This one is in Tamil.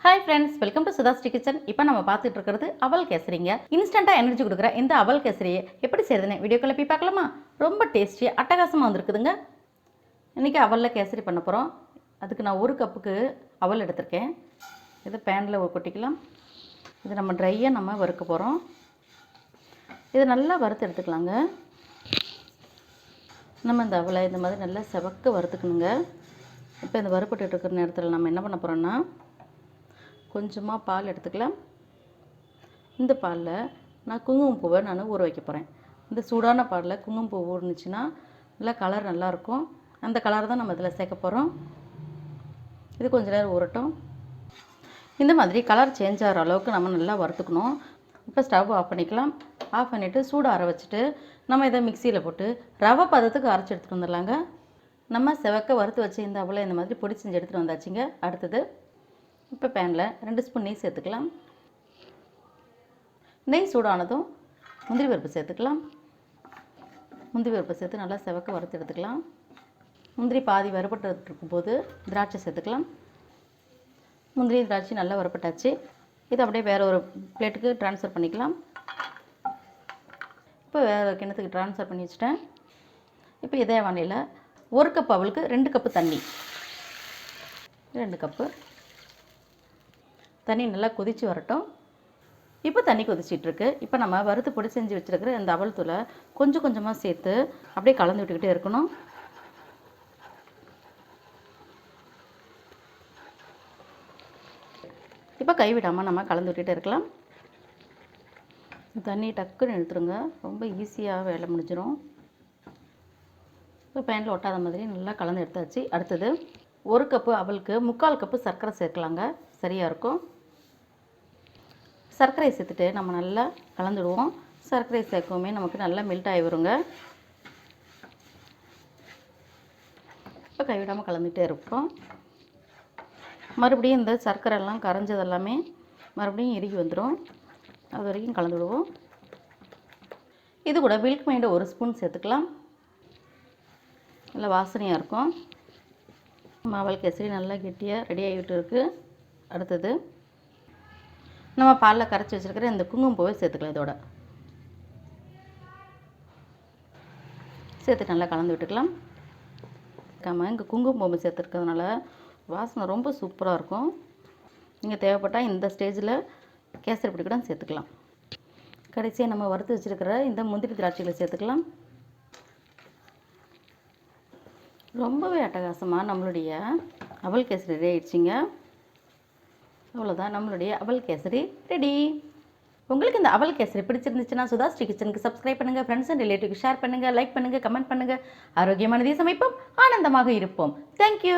Hi friends, welcome to SudhaSri kitchen. இப்போ நம்ம பார்த்துட்டு இருக்கிறது அவல் கேசரிங்க. இன்ஸ்டன்ட்டா எனர்ஜி கொடுக்குற இந்த அவல் கேசரியை எப்படி செய்யறதுன்னு வீடியோக்குள்ள போய் பார்க்கலாமா? ரொம்ப டேஸ்டியா அட்டகாசமா வந்திருக்குதுங்க. இன்னைக்கு அவல்ல கேசரி பண்ண போறோம். அதுக்கு நான் 1 கப்புக்கு அவல் எடுத்துர்க்கேன். இத panல கொட்டிக்கலாம். இது நம்ம ட்ரையா நம்ம வறுக்க போறோம். இது நல்லா வறுத்து எடுத்துக்கலாங்க. நம்ம இந்த அவலை இந்த மாதிரி நல்லா செவக்க வறுத்துக்கணுங்க. இப்போ இந்த வறுபட்டு இருக்கிற நேரத்தில் நம்ம என்ன பண்ண போறோம்னா கொஞ்சமாக பால் எடுத்துக்கலாம். இந்த பாலில் நான் குங்குமப்பூவை ஊற வைக்க போகிறேன். இந்த சூடான பாலில் குங்குமப்பூ ஊறுனுச்சுன்னா நல்லா கலர் நல்லாயிருக்கும். அந்த கலர் தான் நம்ம இதில் சேர்க்க போகிறோம். இது கொஞ்ச நேரம் ஊறட்டும். இந்த மாதிரி கலர் சேஞ்ச் ஆகிற அளவுக்கு நம்ம நல்லா வறுத்துக்கணும். இப்போ ஸ்டவ் ஆஃப் பண்ணிக்கலாம். ஆஃப் பண்ணிவிட்டு சூடு ஆற வச்சுட்டு நம்ம இதை மிக்சியில் போட்டு ரவை பதத்துக்கு அரைச்சி எடுத்துகிட்டு வந்துடலாங்க. நம்ம செவக்க வறுத்து வச்சு இந்த அவலை இந்த மாதிரி பொடி செஞ்சு எடுத்துகிட்டு வந்தாச்சுங்க. அடுத்தது இப்போ பேனில் 2 ஸ்பூன் நெய் சேர்த்துக்கலாம். நெய் சூடானதும் முந்திரி பருப்பு சேர்த்துக்கலாம். முந்திரி பருப்பு சேர்த்து நல்லா செவக்க வறுத்து எடுத்துக்கலாம். முந்திரி பாதி வறுபட்டு இருக்கும்போது திராட்சை சேர்த்துக்கலாம். முந்திரி திராட்சை நல்லா வறுபட்டாச்சு. இதை அப்படியே வேறு ஒரு பிளேட்டுக்கு ட்ரான்ஸ்ஃபர் பண்ணிக்கலாம். இப்போ வேறு கிணத்துக்கு ட்ரான்ஸ்ஃபர் பண்ணி வச்சுட்டேன். இப்போ இதே வானிலையில் 1 கப் அவளுக்கு 2 கப்பு தண்ணி, 2 கப்பு தண்ணி நல்லா கொதித்து வரட்டும். இப்போ தண்ணி கொதிச்சிட்ருக்கு. இப்போ நம்ம வறுத்து பொடி செஞ்சு வச்சுருக்கிற இந்த அவல் தூளை கொஞ்சம் கொஞ்சமாக சேர்த்து அப்படியே கலந்து விட்டுக்கிட்டே இருக்கணும். இப்போ கைவிடாமல் நம்ம கலந்து விட்டுகிட்டே இருக்கலாம். தண்ணி டக்குன்னு எடுத்துருங்க. ரொம்ப ஈஸியாக வேலை முடிஞ்சிடும். இப்போ பேனில் ஒட்டாத மாதிரி நல்லா கலந்து எடுத்தாச்சு. அடுத்தது 1 கப்பு அவலுக்கு 3/4 கப்பு சர்க்கரை சேர்க்கலாங்க. சரியாக இருக்கும். சர்க்கரை சேர்த்துட்டு நம்ம நல்லா கலந்துடுவோம். சர்க்கரை சேர்க்கவுமே நமக்கு நல்லா மெல்ட் ஆகி வருங்க. இப்போ கைவிடாமல் கலந்துகிட்டே இருப்போம். மறுபடியும் இந்த சர்க்கரைலாம் கரைஞ்சதெல்லாமே மறுபடியும் இறுகி வந்துடும். அது வரைக்கும் கலந்துவிடுவோம். இது கூட மில்க் மெய்டு 1 ஸ்பூன் சேர்த்துக்கலாம். நல்லா வாசனையாக இருக்கும். அவல் கேசரி நல்லா கெட்டியாக ரெடி ஆகிட்டு இருக்குது. அடுத்தது நம்ம பாலில் கரைச்சி வச்சுருக்கிற இந்த குங்குமப்பூவை சேர்த்துக்கலாம். இதோட சேர்த்து நல்லா கலந்து விட்டுக்கலாம். இங்கே குங்குமப்பூவை சேர்த்துருக்கிறதுனால வாசனை ரொம்ப சூப்பராக இருக்கும். நீங்கள் தேவைப்பட்டால் இந்த ஸ்டேஜில் கேசரி பொடி கூட சேர்த்துக்கலாம். கடைசியாக நம்ம வறுத்து வச்சுருக்கிற இந்த முந்திரி திராட்சைகளை சேர்த்துக்கலாம். ரொம்பவே அட்டகாசமாக நம்மளுடைய அவல் கேசரி ரெடி ஆயிடுச்சிங்க. அவ்வளோதான், நம்மளுடைய அவல் கேசரி ரெடி. உங்களுக்கு இந்த அவல் கேசரி பிடிச்சிருந்துச்சுன்னா சுதாஸ்ரீ கிச்சனுக்கு சப்ஸ்கிரைப் பண்ணுங்கள். ஃப்ரெண்ட்ஸ் அண்ட் ரிலேட்டிவ்க்கு ஷேர் பண்ணுங்கள், லைக் பண்ணுங்கள், கமெண்ட் பண்ணுங்கள். ஆரோக்கியமானதை சமைப்போம், ஆனந்தமாக இருப்போம். தேங்க்யூ.